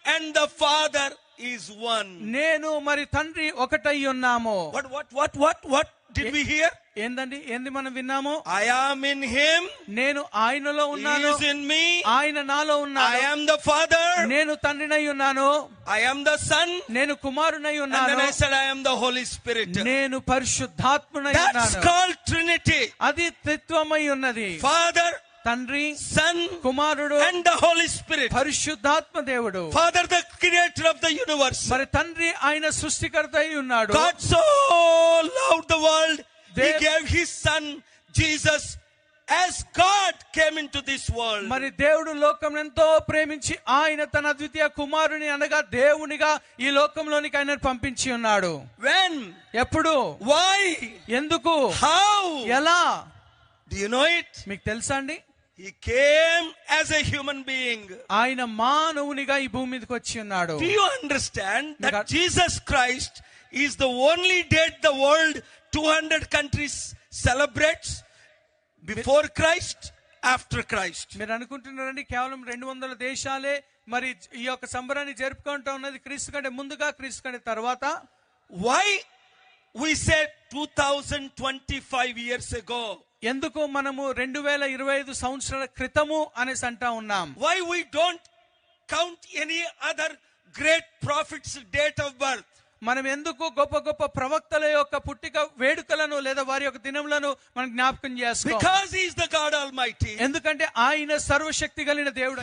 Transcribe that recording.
and the Father is one. నేను మరి తండ్రి ఒకటై ఉన్నాము. What did we hear? ఏంది మనం విన్నాము? I am in him, నేను ఆయనలో ఉన్నాను, he is in me, ఆయన నాలో ఉన్నాడు. I am the Father, నేను తండ్రినై ఉన్నాను, I am the Son, నేను కుమారునై and ఉన్నాను, then I said I am the Holy Spirit. నేను పరిశుద్ధాత్మనై That's ఉన్నాను. called Trinity. అది త్రిత్వమై ఉన్నది. Father, తండ్రి, Son, కుమారుడు, and the Holy Spirit. పరిశుద్ధాత్మ దేవుడు. Father, the creator of the universe. మరి తండ్రి ఆయన సృష్టికర్త అయి ఉన్నాడు. God so loved the world, he gave his son Jesus as God came into this world. మరి దేవుడు లోకం ఎంతో ప్రేమించి ఆయన తన ద్వితీయ కుమారుని అనగా దేవునిగా ఈ లోకంలోనికి ఆయన పంపించి ఉన్నాడు. When? ఎప్పుడు? Why? ఎందుకు? How? ఎలా? Do you know it? మీకు తెలుసా అండి? He came as a human being. ఆయన మానవునిగా ఈ భూమి మీదకి వచ్చి ఉన్నాడు. Do you understand that Jesus Christ is the only date the world 200 countries celebrates? Before Christ, after Christ. మీరు అనుకుంటున్నారండి కేవలం 200 దేశాలే మరి ఈ యొక్క సంబరాన్ని జరుపుకుంటూ ఉన్నది క్రీస్తు కంటే ముందుగా, క్రీస్తు కంటే తర్వాత? Why we said 2025 years ago? ఎందుకు మనము 2025 సంవత్సరాల క్రితము అనేసి అంటా ఉన్నాం? Why we don't count any other great prophet's date of birth? మనం ఎందుకు గొప్ప గొప్ప ప్రవక్తల యొక్క పుట్టిక వేడుకలను లేదా వారి యొక్క దినములను మనం జ్ఞాపకం చేసుకోం? Because he is the God Almighty. ఎందుకంటే ఆయన సర్వశక్తి కలిగిన దేవుడు.